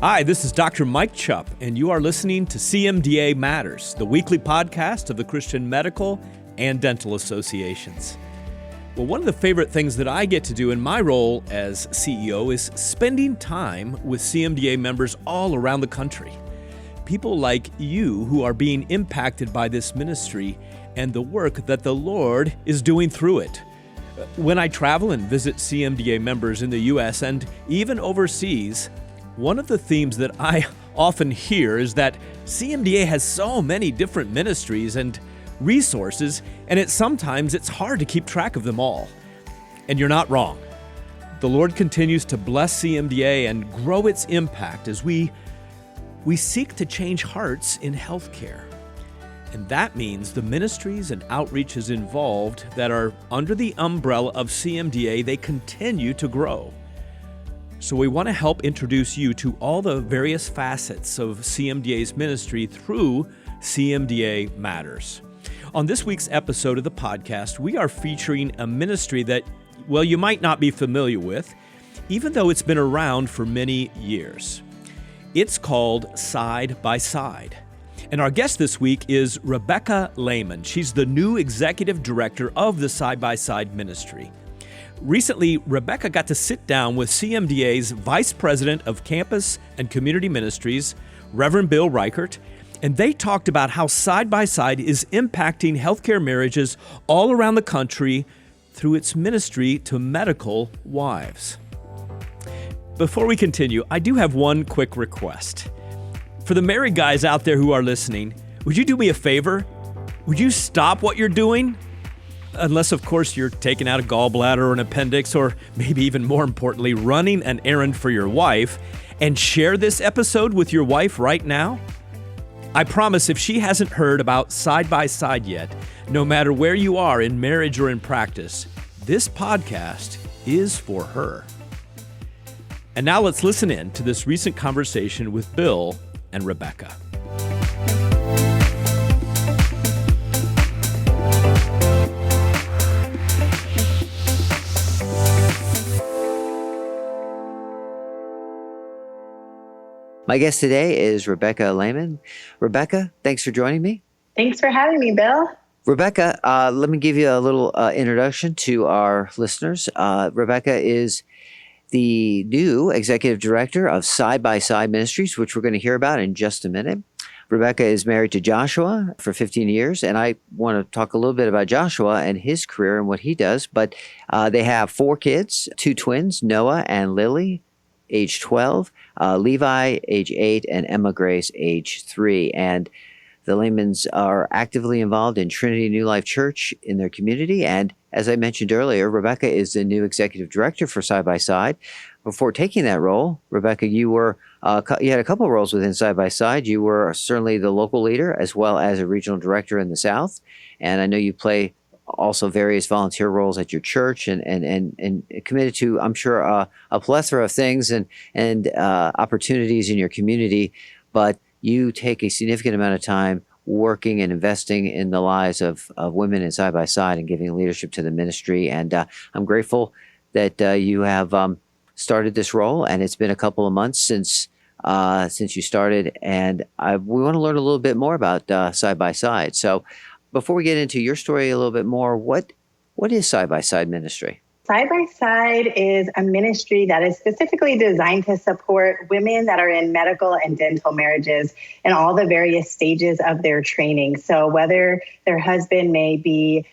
Hi, this is Dr. Mike Chupp, and you are listening to CMDA Matters, the weekly podcast of the Christian Medical and Dental Associations. Well, one of the favorite things that I get to do in my role as CEO is spending time with CMDA members all around the country. People like you who are being impacted by this ministry and the work that the Lord is doing through it. When I travel and visit CMDA members in the U.S. and even overseas, one of the themes that I often hear is that CMDA has so many different ministries and resources, and sometimes it's hard to keep track of them all. And you're not wrong. The Lord continues to bless CMDA and grow its impact as we seek to change hearts in healthcare. And that means the ministries and outreaches involved that are under the umbrella of CMDA, they continue to grow. So we want to help introduce you to all the various facets of CMDA's ministry through CMDA Matters. On this week's episode of the podcast, we are featuring a ministry that, well, you might not be familiar with, even though it's been around for many years. It's called Side by Side. And our guest this week is Rebecca Lehman. She's the new executive director of the Side by Side ministry. Recently, Rebecca got to sit down with CMDA's Vice President of Campus and Community Ministries, Reverend Bill Reichert, and they talked about how Side by Side is impacting healthcare marriages all around the country through its ministry to medical wives. Before we continue, I do have one quick request. For the married guys out there who are listening, would you do me a favor? Would you stop what you're doing? Unless, of course, you're taking out a gallbladder or an appendix, or maybe even more importantly, running an errand for your wife, and share this episode with your wife right now. I promise if she hasn't heard about Side by Side yet, no matter where you are in marriage or in practice, this podcast is for her. And now let's listen in to this recent conversation with Bill and Rebecca. My guest today is Rebecca Lehman. Rebecca, thanks for joining me. Thanks for having me, Bill. Rebecca, let me give you a little introduction to our listeners. Rebecca is the new executive director of Side by Side Ministries, which we're going to hear about in just a minute. Rebecca is married to Joshua for 15 years, and I want to talk a little bit about Joshua and his career and what he does. But they have 4 kids, 2 twins, Noah and Lily, age 12, Levi, age 8, and Emma Grace, age 3. And the Lehmans are actively involved in Trinity New Life Church in their community. And as I mentioned earlier, Rebecca is the new executive director for Side by Side. Before taking that role, Rebecca, you had a couple of roles within Side by Side. You were certainly the local leader as well as a regional director in the South. And I know you play also various volunteer roles at your church and committed to, I'm sure, a plethora of things and opportunities in your community. But you take a significant amount of time working and investing in the lives of women in Side by Side and giving leadership to the ministry. And I'm grateful that you have started this role, and it's been a couple of months since you started. And we want to learn a little bit more about Side by Side. So before we get into your story a little bit more, what is Side by Side ministry? Side by Side is a ministry that is specifically designed to support women that are in medical and dental marriages in all the various stages of their training. So whether their husband may be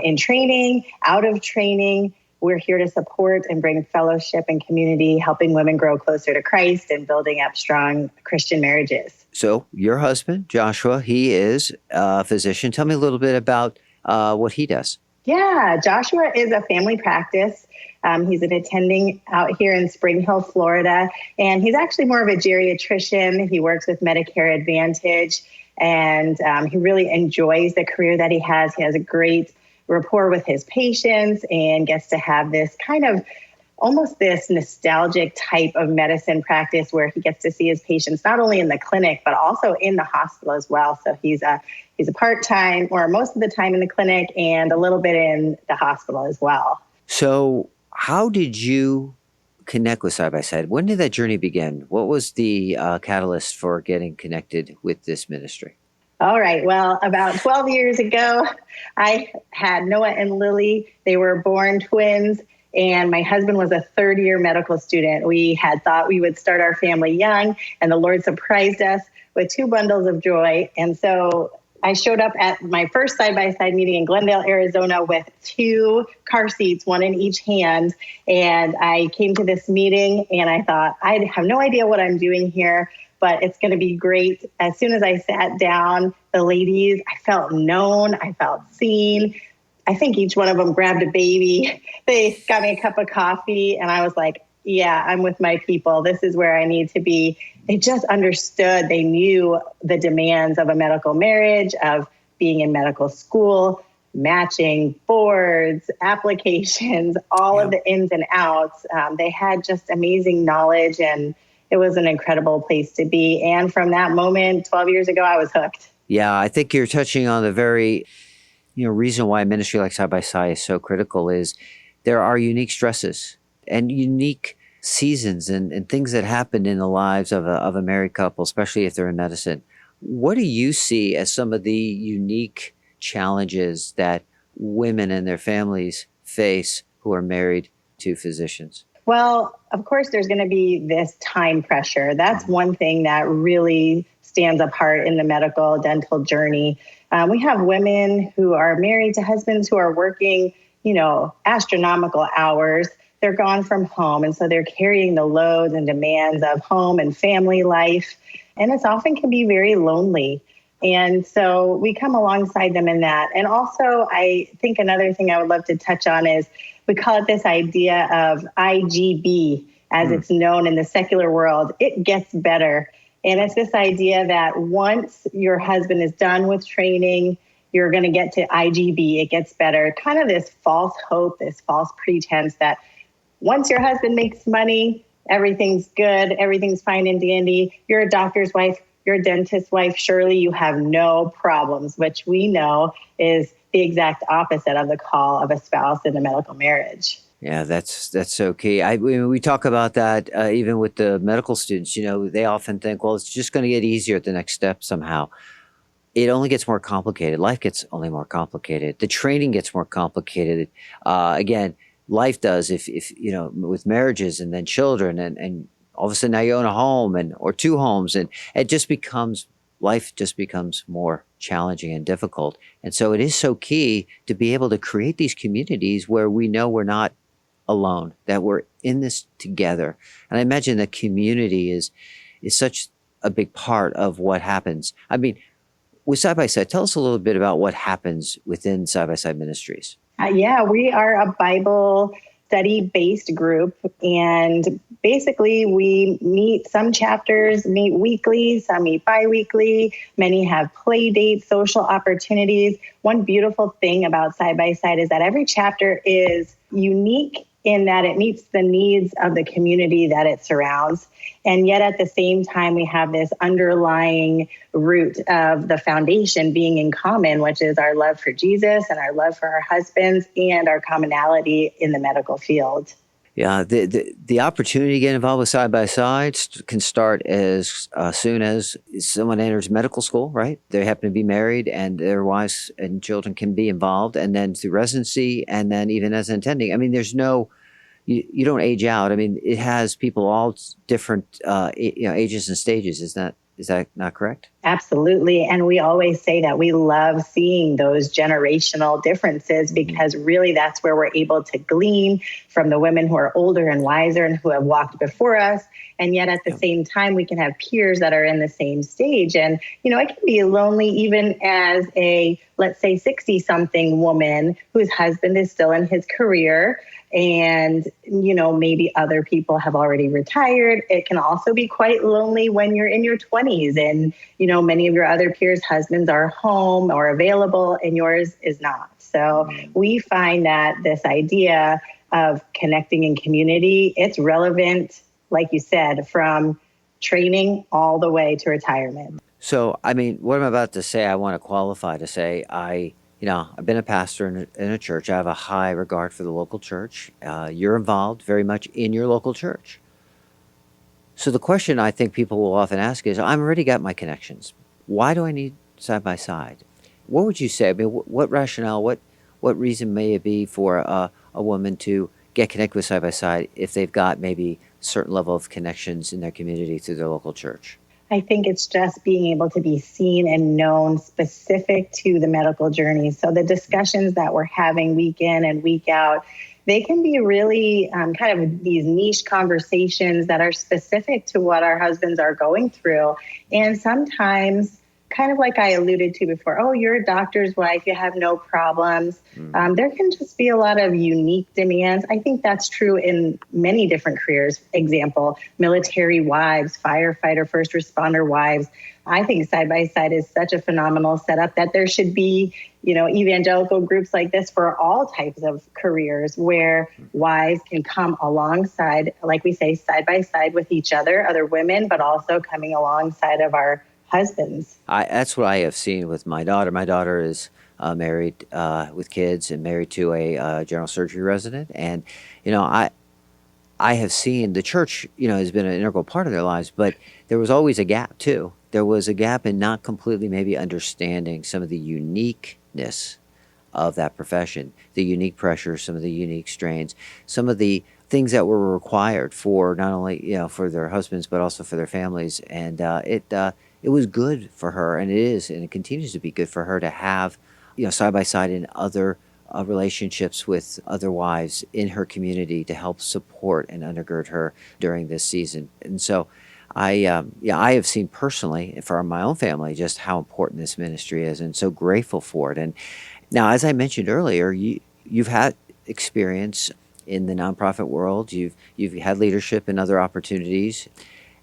in training, out of training, we're here to support and bring fellowship and community, helping women grow closer to Christ and building up strong Christian marriages. So your husband, Joshua, he is a physician. Tell me a little bit about what he does. Yeah, Joshua is a family practice. He's an attending out here in Spring Hill, Florida, and he's actually more of a geriatrician. He works with Medicare Advantage, and he really enjoys the career that he has. He has a great rapport with his patients and gets to have this kind of almost this nostalgic type of medicine practice where he gets to see his patients not only in the clinic, but also in the hospital as well. So he's a part-time or most of the time in the clinic and a little bit in the hospital as well. So how did you connect with Side by Side? When did that journey begin? What was the catalyst for getting connected with this ministry? All right. Well, about 12 years ago, I had Noah and Lily. They were born twins, and my husband was a third-year medical student. We had thought we would start our family young, and the Lord surprised us with 2 bundles of joy. And so I showed up at my first side-by-side meeting in Glendale, Arizona with 2 car seats, one in each hand. And I came to this meeting and I thought, I have no idea what I'm doing here, but it's going to be great. As soon as I sat down, the ladies, I felt known, I felt seen. I think each one of them grabbed a baby. They got me a cup of coffee and I was like, yeah, I'm with my people. This is where I need to be. They just understood. They knew the demands of a medical marriage, of being in medical school, matching boards, applications, all of the ins and outs. They had just amazing knowledge, and it was an incredible place to be. And from that moment, 12 years ago, I was hooked. Yeah, I think you're touching on the very reason why a ministry like Side by Side is so critical is there are unique stresses and unique seasons and things that happen in the lives of a married couple, especially if they're in medicine. What do you see as some of the unique challenges that women and their families face who are married to physicians? Well, of course, there's going to be this time pressure. That's one thing that really stands apart in the medical dental journey. We have women who are married to husbands who are working, astronomical hours. They're gone from home. And so they're carrying the loads and demands of home and family life. And it often can be very lonely. And so we come alongside them in that. And also, I think another thing I would love to touch on is we call it this idea of IGB, as it's known in the secular world. It gets better. And it's this idea that once your husband is done with training, you're going to get to IGB. It gets better. Kind of this false hope, this false pretense that once your husband makes money, everything's good, everything's fine and dandy. You're a doctor's wife, you're a dentist's wife. Surely you have no problems, which we know is the exact opposite of the call of a spouse in a medical marriage. Yeah, that's so key. We talk about that even with the medical students. They often think, well, it's just going to get easier at the next step somehow. It only gets more complicated. Life gets only more complicated. The training gets more complicated. Again, life does if with marriages and then children and all of a sudden now you own a home or 2 homes, and life just becomes more challenging and difficult. And so it is so key to be able to create these communities where we know we're not alone, that we're in this together. And I imagine that community is such a big part of what happens. I mean, with Side by Side, tell us a little bit about what happens within Side by Side Ministries. Yeah, we are a Bible study-based group, and basically some chapters meet weekly, some meet bi-weekly, many have play dates, social opportunities. One beautiful thing about Side by Side is that every chapter is unique in that it meets the needs of the community that it surrounds. And yet at the same time, we have this underlying root of the foundation being in common, which is our love for Jesus and our love for our husbands and our commonality in the medical field. Yeah, the opportunity to get involved with Side by Side can start as soon as someone enters medical school, right? They happen to be married and their wives and children can be involved, and then through residency, and then even as an attending. I mean, there's you don't age out. I mean, it has people all different ages and stages. Is that not correct? Absolutely. And we always say that we love seeing those generational differences because really that's where we're able to glean from the women who are older and wiser and who have walked before us. And yet at the same time, we can have peers that are in the same stage. And, it can be lonely even as a, let's say, 60-something woman whose husband is still in his career. And, maybe other people have already retired. It can also be quite lonely when you're in your 20s and, many of your other peers' husbands are home or available and yours is not. So we find that this idea of connecting in community, it's relevant, like you said, from training all the way to retirement. So, I mean, what I'm about to say, I want to qualify to say I've been a pastor in a church. I have a high regard for the local church. You're involved very much in your local church. So the question I think people will often ask is, I've already got my connections. Why do I need side by side? What would you say? I mean, what rationale, what reason may it be for a woman to get connected with side by side if they've got maybe a certain level of connections in their community through their local church? I think it's just being able to be seen and known specific to the medical journey. So the discussions that we're having week in and week out, they can be really kind of these niche conversations that are specific to what our husbands are going through. And sometimes, kind of like I alluded to before, oh, you're a doctor's wife, you have no problems. There can just be a lot of unique demands. I think that's true in many different careers. Example, military wives, firefighter, first responder wives. I think side by side is such a phenomenal setup that there should be, evangelical groups like this for all types of careers where wives can come alongside, like we say, side by side with each other women, but also coming alongside of our husbands. That's what I have seen with my daughter. My daughter is married with kids and married to a general surgery resident. And, I have seen the church, has been an integral part of their lives, but there was always a gap too. There was a gap in not completely maybe understanding some of the uniqueness of that profession, the unique pressures, some of the unique strains, some of the things that were required for not only, for their husbands, but also for their families. And it was good for her, and it is, and it continues to be good for her to have, side by side in other relationships with other wives in her community to help support and undergird her during this season. And so I have seen personally for my own family just how important this ministry is, and so grateful for it. And now, as I mentioned earlier, you've had experience in the nonprofit world. You've had leadership in other opportunities,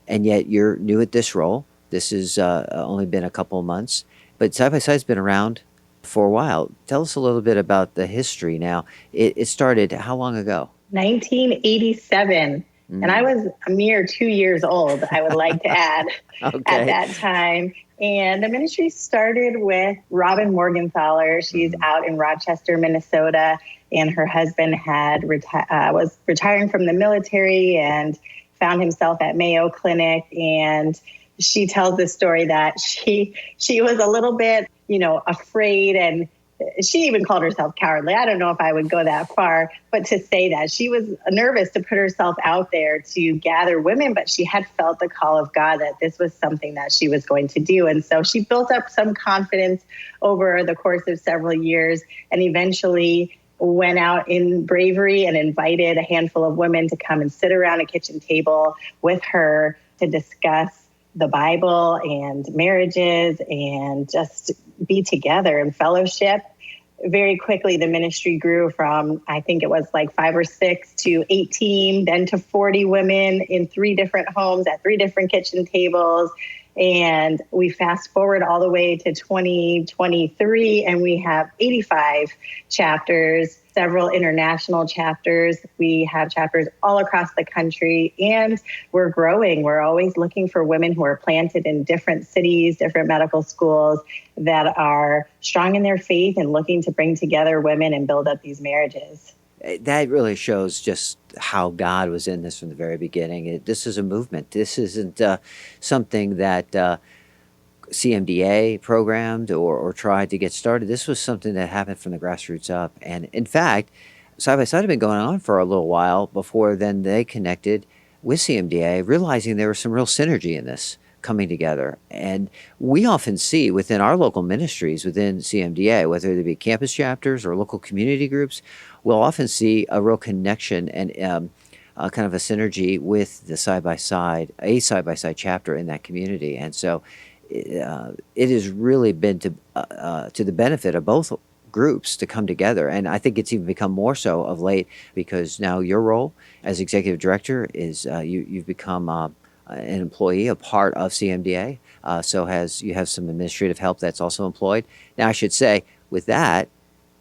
and yet you're new at this role. This has only been a couple of months, but Side by Side's been around for a while. Tell us a little bit about the history now. It started how long ago? 1987. And I was a mere 2 years old, I would like to add, Okay. at that time. And the ministry started with Robin Morgenthaler. She's out in Rochester, Minnesota, and her husband was retiring from the military and found himself at Mayo Clinic. And she tells the story that she was a little bit, afraid, and she even called herself cowardly. I don't know if I would go that far, but to say that she was nervous to put herself out there to gather women, but she had felt the call of God that this was something that she was going to do. And so she built up some confidence over the course of several years and eventually went out in bravery and invited a handful of women to come and sit around a kitchen table with her to discuss the Bible and marriages and just be together in fellowship. Very quickly, the ministry grew from, I think it was like 5 or 6 to 18, then to 40 women in 3 different homes at 3 different kitchen tables. And we fast forward all the way to 2023, and we have 85 chapters, several international chapters. We have chapters all across the country, and we're growing. We're always looking for women who are planted in different cities, different medical schools that are strong in their faith and looking to bring together women and build up these marriages. That really shows just how God was in this from the very beginning. This is a movement. This isn't something that CMDA programmed or tried to get started. This was something that happened from the grassroots up. And in fact, Side by Side had been going on for a little while before then they connected with CMDA, realizing there was some real synergy in this coming together. And we often see within our local ministries, within CMDA, whether they be campus chapters or local community groups, we'll often see a real connection and kind of a synergy with the a side-by-side chapter in that community. And so it has really been to the benefit of both groups to come together. And I think it's even become more so of late because now your role as executive director is you've become an employee, a part of CMDA. You have some administrative help that's also employed. Now, I should say, with that,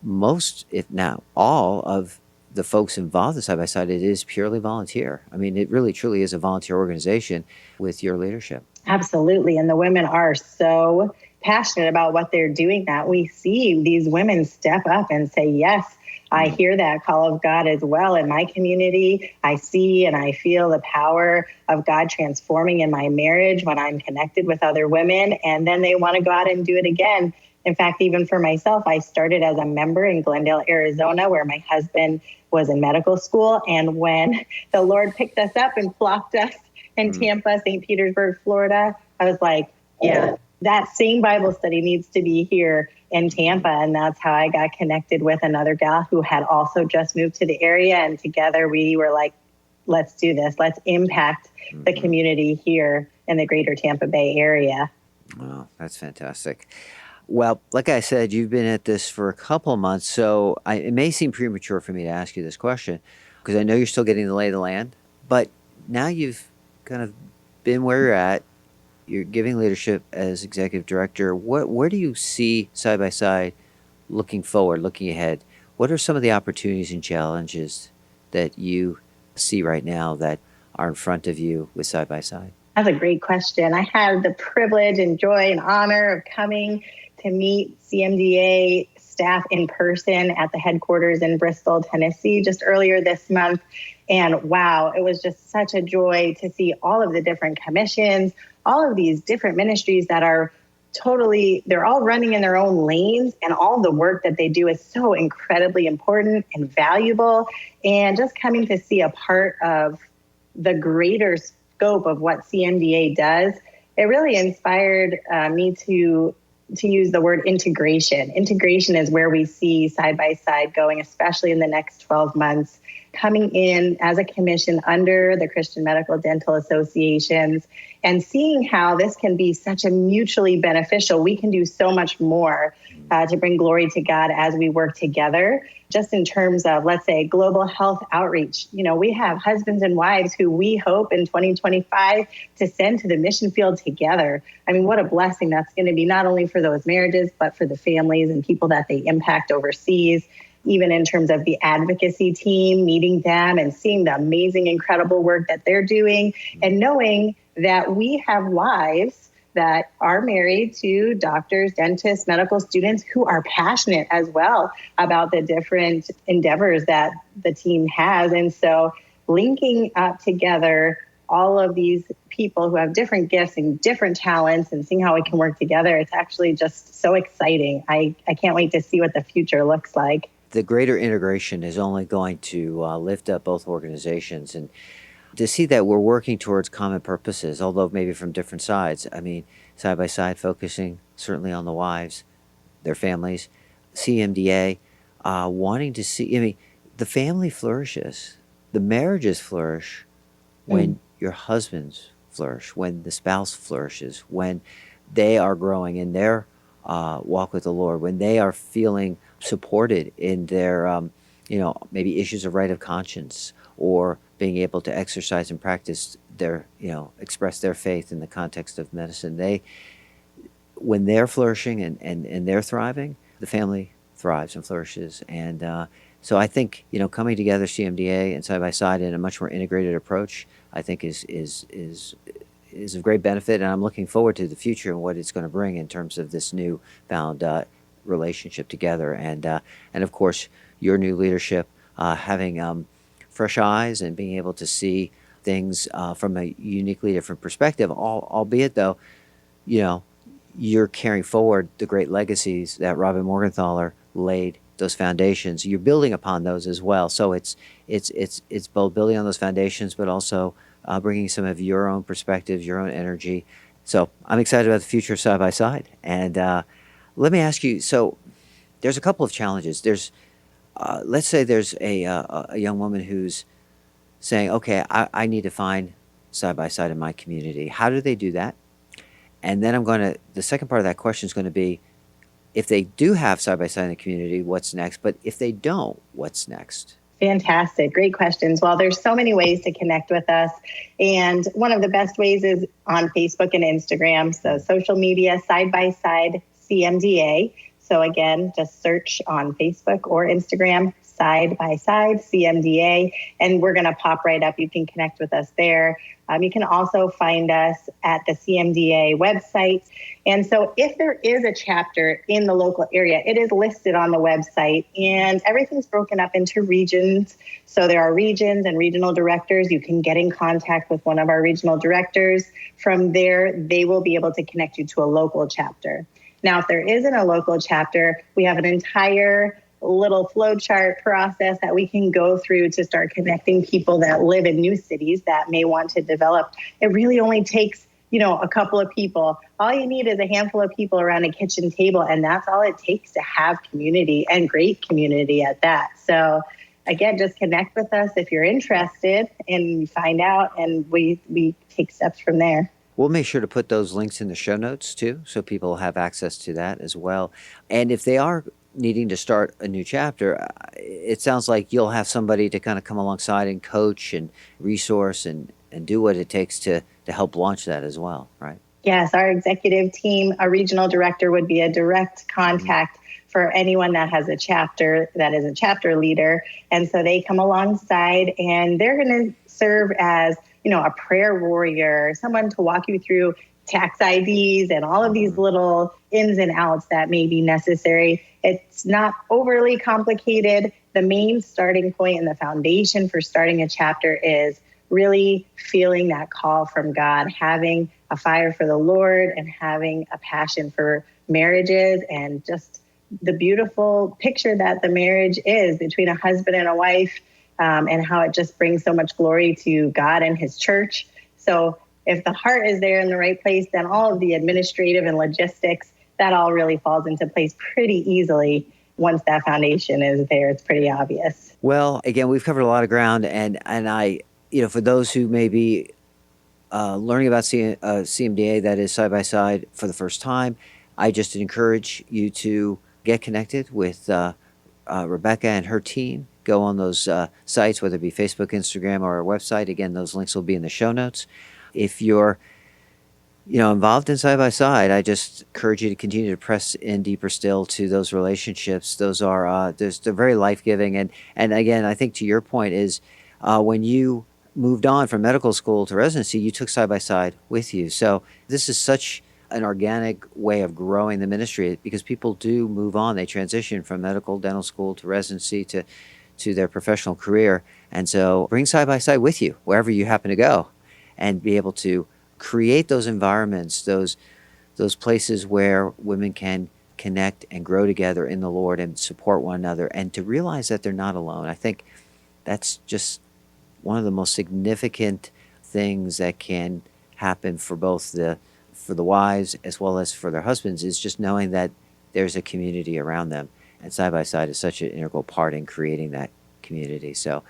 most, if not all, of the folks involved in Side by Side, it is purely volunteer. I mean, it really, truly is a volunteer organization with your leadership. Absolutely. And the women are so passionate about what they're doing, that we see these women step up and say, yes, I hear that call of God as well in my community. I see and I feel the power of God transforming in my marriage when I'm connected with other women. And then they want to go out and do it again. In fact, even for myself, I started as a member in Glendale, Arizona, where my husband was in medical school. And when the Lord picked us up and plopped us in Tampa, St. Petersburg, Florida, I was like, yeah, that same Bible study needs to be here in Tampa. And that's how I got connected with another gal who had also just moved to the area. And together we were like, let's do this. Let's impact the community here in the greater Tampa Bay area. Wow, that's fantastic. Well, like I said, you've been at this for a couple of months, so it may seem premature for me to ask you this question, because I know you're still getting the lay of the land, but now you've kind of been where you're at, you're giving leadership as executive director. Where do you see Side by Side looking forward, looking ahead? What are some of the opportunities and challenges that you see right now that are in front of you with Side by Side? That's a great question. I had the privilege and joy and honor of coming to meet CMDA staff in person at the headquarters in Bristol, Tennessee, just earlier this month. And wow, it was just such a joy to see all of the different commissions, all of these different ministries that are they're all running in their own lanes, and all the work that they do is so incredibly important and valuable. And just coming to see a part of the greater scope of what CMDA does, it really inspired me to use the word integration. Integration is where we see Side by Side going, especially in the next 12 months, coming in as a commission under the Christian Medical Dental Associations and seeing how this can be such a mutually beneficial. We can do so much more to bring glory to God as we work together, just in terms of, let's say, global health outreach. You know, we have husbands and wives who we hope in 2025 to send to the mission field together. I mean, what a blessing that's going to be, not only for those marriages, but for the families and people that they impact overseas. Even in terms of the advocacy team, meeting them and seeing the amazing, incredible work that they're doing, and knowing that we have wives that are married to doctors, dentists, medical students who are passionate as well about the different endeavors that the team has. And so linking up together all of these people who have different gifts and different talents and seeing how we can work together, it's actually just so exciting. I can't wait to see what the future looks like. The greater integration is only going to lift up both organizations, and to see that we're working towards common purposes, although maybe from different sides. I mean, Side by Side focusing certainly on the wives, their families, CMDA wanting to see, I mean, the family flourishes, the marriages flourish when your husbands flourish, when the spouse flourishes, when they are growing in their walk with the Lord, when they are feeling supported in their, maybe issues of right of conscience, or being able to exercise and practice their, express their faith in the context of medicine. When they're flourishing and they're thriving, the family thrives and flourishes. And so I think, coming together, CMDA and Side by Side in a much more integrated approach, I think is of great benefit. And I'm looking forward to the future and what it's going to bring in terms of this new found relationship together. And of course, your new leadership, having fresh eyes and being able to see things from a uniquely different perspective, albeit though, you're carrying forward the great legacies that Robin Morgenthaler laid, those foundations. You're building upon those as well. So it's both building on those foundations, but also bringing some of your own perspectives, your own energy. So I'm excited about the future of Side by Side. And let me ask you, so there's a couple of challenges. There's, let's say there's a young woman who's saying, okay, I need to find Side by Side in my community. How do they do that? And then the second part of that question is going to be, if they do have Side by Side in the community, what's next? But if they don't, what's next? Fantastic. Great questions. Well, there's so many ways to connect with us. And one of the best ways is on Facebook and Instagram. So social media, Side by Side CMDA. So again, just search on Facebook or Instagram, Side by Side CMDA, and we're going to pop right up. You can connect with us there. You can also find us at the CMDA website. And so if there is a chapter in the local area, it is listed on the website, and everything's broken up into regions. So there are regions and regional directors. You can get in contact with one of our regional directors. From there, they will be able to connect you to a local chapter. Now, if there isn't a local chapter, we have an entire little flowchart process that we can go through to start connecting people that live in new cities that may want to develop. It really only takes, a couple of people. All you need is a handful of people around a kitchen table, and that's all it takes to have community, and great community at that. So again, just connect with us if you're interested and find out, and we take steps from there. We'll make sure to put those links in the show notes too, so people have access to that as well. And if they are needing to start a new chapter, it sounds like you'll have somebody to kind of come alongside and coach and resource and do what it takes to help launch that as well, right? Yes, our executive team, a regional director would be a direct contact for anyone that has a chapter, that is a chapter leader. And so they come alongside, and they're going to serve as, a prayer warrior, someone to walk you through tax IDs and all of these little ins and outs that may be necessary. It's not overly complicated. The main starting point and the foundation for starting a chapter is really feeling that call from God, having a fire for the Lord and having a passion for marriages, and just the beautiful picture that the marriage is between a husband and a wife, and how it just brings so much glory to God and his church. So if the heart is there in the right place, then all of the administrative and logistics, that all really falls into place pretty easily. Once that foundation is there, it's pretty obvious. Well, again, we've covered a lot of ground, and I, for those who may be learning about CMDA, that is Side by Side, for the first time, I just encourage you to get connected with Rebecca and her team. Go on those sites, whether it be Facebook, Instagram, or our website. Again, those links will be in the show notes. If you're involved in Side by Side, I just encourage you to continue to press in deeper still to those relationships. Those are they're very life-giving. And again, I think to your point is when you moved on from medical school to residency, you took Side by Side with you. So this is such an organic way of growing the ministry, because people do move on. They transition from medical, dental school to residency to their professional career. And so bring Side by Side with you wherever you happen to go, and be able to create those environments, those places where women can connect and grow together in the Lord and support one another, and to realize that they're not alone. I think that's just one of the most significant things that can happen for both the wives as well as for their husbands, is just knowing that there's a community around them. And Side by Side is such an integral part in creating that community. So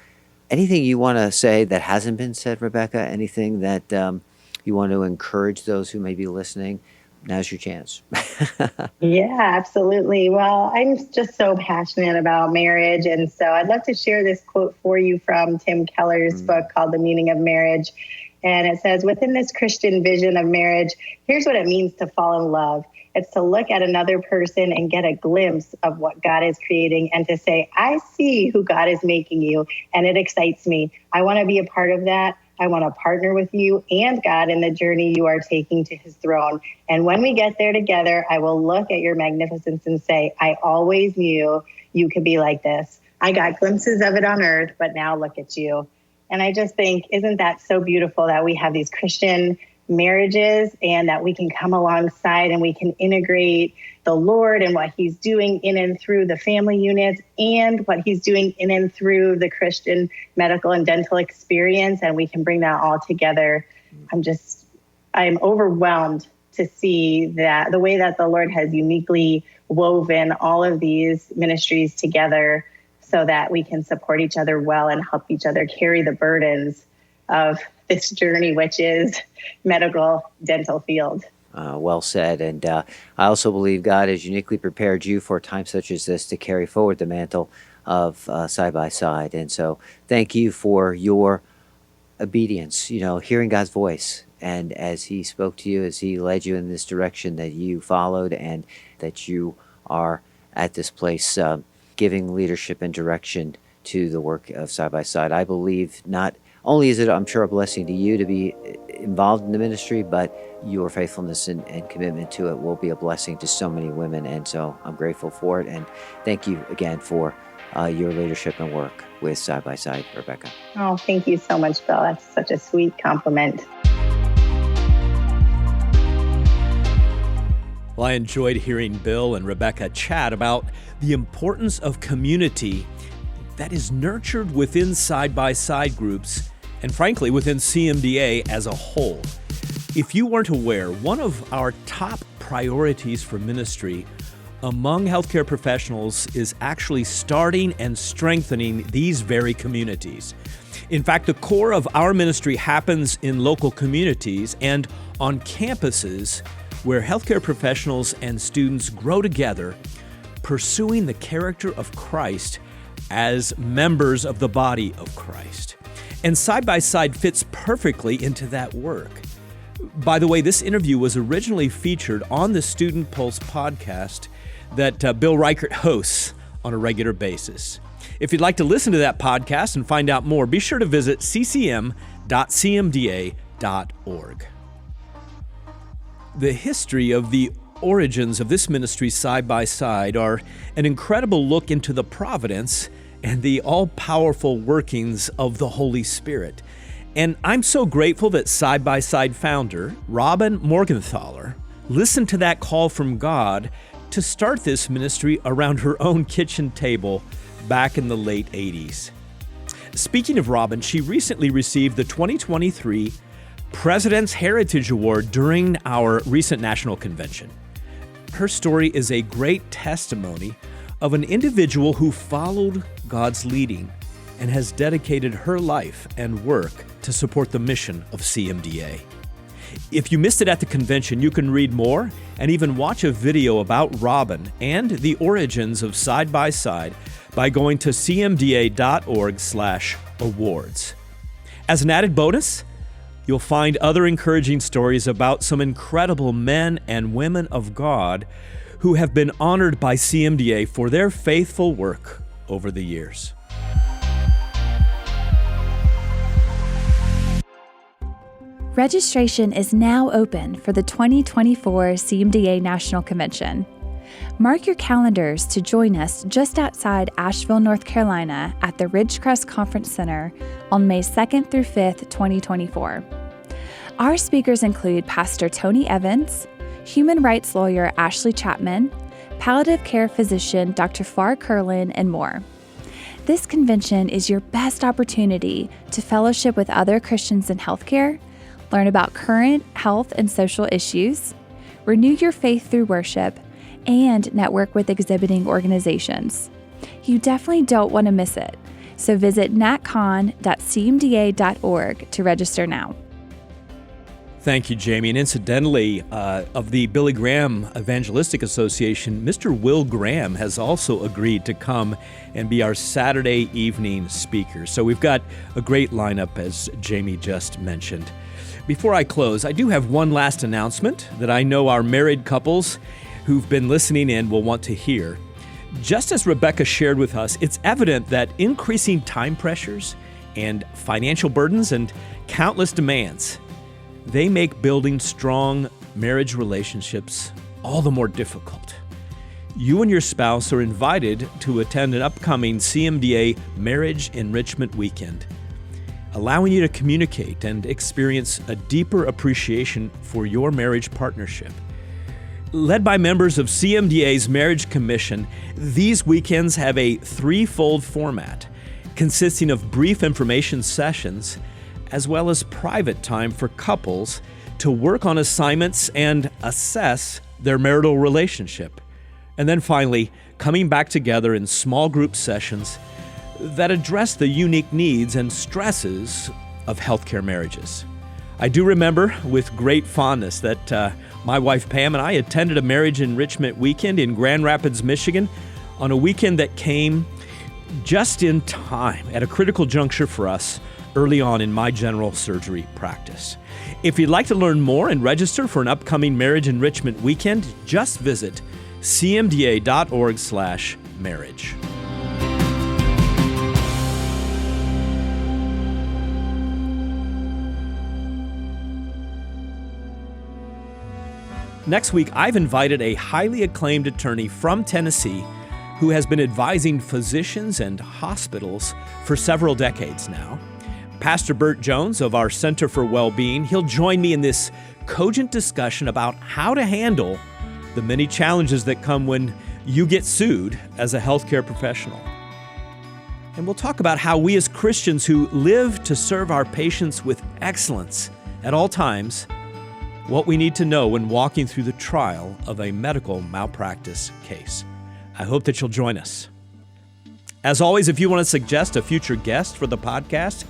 anything you want to say that hasn't been said, Rebecca? Anything that you want to encourage those who may be listening? Now's your chance. Yeah, absolutely. Well, I'm just so passionate about marriage. And so I'd love to share this quote for you from Tim Keller's book called The Meaning of Marriage. And it says, within this Christian vision of marriage, here's what it means to fall in love. It's to look at another person and get a glimpse of what God is creating, and to say, I see who God is making you, and it excites me. I want to be a part of that. I want to partner with you and God in the journey you are taking to his throne. And when we get there together, I will look at your magnificence and say, I always knew you could be like this. I got glimpses of it on earth, but now look at you. And I just think, isn't that so beautiful that we have these Christian marriages, and that we can come alongside and we can integrate the Lord and what he's doing in and through the family units, and what he's doing in and through the Christian medical and dental experience, and we can bring that all together. I'm overwhelmed to see that the way that the Lord has uniquely woven all of these ministries together, so that we can support each other well and help each other carry the burdens of this journey, which is medical dental field. Well said. And I also believe God has uniquely prepared you for a time such as this to carry forward the mantle of Side by Side. And so thank you for your obedience, hearing God's voice. And as he spoke to you, as he led you in this direction, that you followed, and that you are at this place, giving leadership and direction to the work of Side by Side. I believe not only is it, I'm sure, a blessing to you to be involved in the ministry, but your faithfulness and commitment to it will be a blessing to so many women. And so I'm grateful for it. And thank you again for your leadership and work with Side by Side, Rebecca. Oh, thank you so much, Bill. That's such a sweet compliment. Well, I enjoyed hearing Bill and Rebecca chat about the importance of community that is nurtured within side-by-side groups and, frankly, within CMDA as a whole. If you weren't aware, one of our top priorities for ministry among healthcare professionals is actually starting and strengthening these very communities. In fact, the core of our ministry happens in local communities and on campuses where healthcare professionals and students grow together, pursuing the character of Christ as members of the body of Christ. And Side by Side fits perfectly into that work. By the way, this interview was originally featured on the Student Pulse podcast that Bill Reichert hosts on a regular basis. If you'd like to listen to that podcast and find out more, be sure to visit ccm.cmda.org. The history of the origins of this ministry, Side by Side, are an incredible look into the providence and the all-powerful workings of the Holy Spirit. And I'm so grateful that Side by Side founder, Robin Morgenthaler, listened to that call from God to start this ministry around her own kitchen table back in the late 80s. Speaking of Robin, she recently received the 2023 President's Heritage Award during our recent national convention. Her story is a great testimony of an individual who followed God's leading and has dedicated her life and work to support the mission of CMDA. If you missed it at the convention, you can read more and even watch a video about Robin and the origins of Side by Side by going to cmda.org/awards. As an added bonus, you'll find other encouraging stories about some incredible men and women of God who have been honored by CMDA for their faithful work over the years. Registration is now open for the 2024 CMDA National Convention. Mark your calendars to join us just outside Asheville, North Carolina at the Ridgecrest Conference Center on May 2nd through 5th, 2024. Our speakers include Pastor Tony Evans, human rights lawyer Ashley Chapman, palliative care physician Dr. Far Curlin, and more. This convention is your best opportunity to fellowship with other Christians in healthcare, learn about current health and social issues, renew your faith through worship, and network with exhibiting organizations. You definitely don't want to miss it, so visit natcon.cmda.org to register now. Thank you, Jamie. And incidentally, of the Billy Graham Evangelistic Association, Mr. Will Graham has also agreed to come and be our Saturday evening speaker. So we've got a great lineup, as Jamie just mentioned. Before I close, I do have one last announcement that I know our married couples who've been listening in will want to hear. Just as Rebecca shared with us, it's evident that increasing time pressures and financial burdens and countless demands, they make building strong marriage relationships all the more difficult. You and your spouse are invited to attend an upcoming CMDA Marriage Enrichment Weekend, allowing you to communicate and experience a deeper appreciation for your marriage partnership. Led by members of CMDA's Marriage Commission, these weekends have a threefold format consisting of brief information sessions as well as private time for couples to work on assignments and assess their marital relationship. And then finally, coming back together in small group sessions that address the unique needs and stresses of healthcare marriages. I do remember with great fondness that my wife Pam and I attended a marriage enrichment weekend in Grand Rapids, Michigan, on a weekend that came just in time at a critical juncture for us early on in my general surgery practice. If you'd like to learn more and register for an upcoming marriage enrichment weekend, just visit cmda.org/marriage. Next week, I've invited a highly acclaimed attorney from Tennessee who has been advising physicians and hospitals for several decades now. Pastor Burt Jones of our Center for Wellbeing, he'll join me in this cogent discussion about how to handle the many challenges that come when you get sued as a healthcare professional. And we'll talk about how we as Christians who live to serve our patients with excellence at all times, what we need to know when walking through the trial of a medical malpractice case. I hope that you'll join us. As always, if you want to suggest a future guest for the podcast,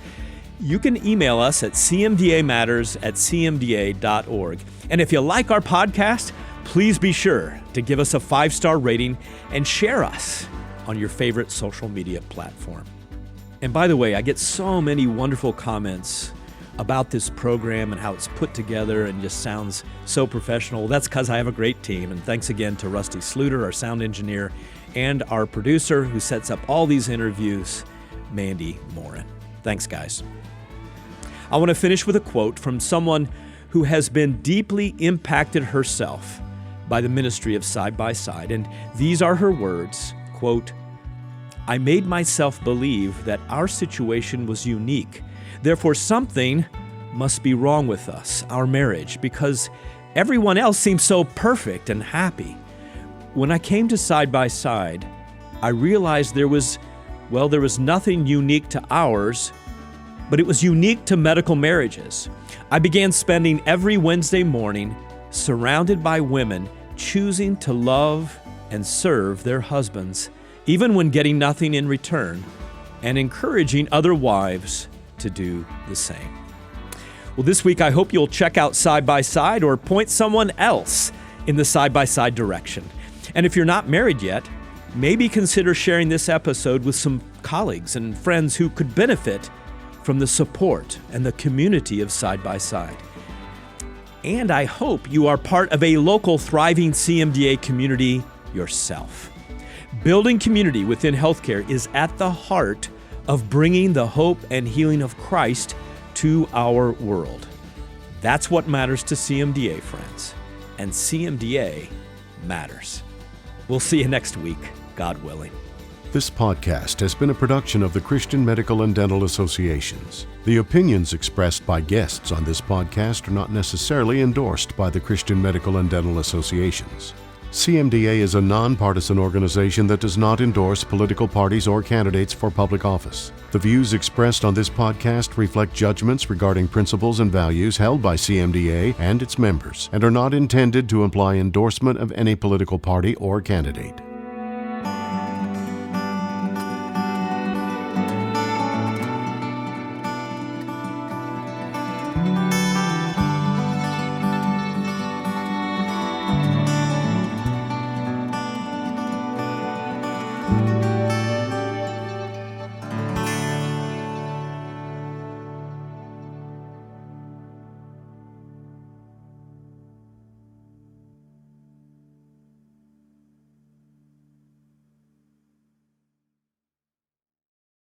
you can email us at cmdamatters@cmda.org. And if you like our podcast, please be sure to give us a 5-star rating and share us on your favorite social media platform. And by the way, I get so many wonderful comments about this program and how it's put together and just sounds so professional. Well, that's because I have a great team. And thanks again to Rusty Sluter, our sound engineer, and our producer who sets up all these interviews, Mandy Morin. Thanks, guys. I want to finish with a quote from someone who has been deeply impacted herself by the ministry of Side by Side. And these are her words, quote, "I made myself believe that our situation was unique. Therefore, something must be wrong with us, our marriage, because everyone else seems so perfect and happy. When I came to Side by Side, I realized there was nothing unique to ours, but it was unique to medical marriages. I began spending every Wednesday morning surrounded by women choosing to love and serve their husbands, even when getting nothing in return, and encouraging other wives to do the same." Well, this week, I hope you'll check out Side by Side or point someone else in the Side by Side direction. And if you're not married yet, maybe consider sharing this episode with some colleagues and friends who could benefit from the support and the community of Side by Side. And I hope you are part of a local thriving CMDA community yourself. Building community within healthcare is at the heart of bringing the hope and healing of Christ to our world. That's what matters to CMDA, friends. And CMDA matters. We'll see you next week, God willing. This podcast has been a production of the Christian Medical and Dental Associations. The opinions expressed by guests on this podcast are not necessarily endorsed by the Christian Medical and Dental Associations. CMDA is a nonpartisan organization that does not endorse political parties or candidates for public office. The views expressed on this podcast reflect judgments regarding principles and values held by CMDA and its members and are not intended to imply endorsement of any political party or candidate.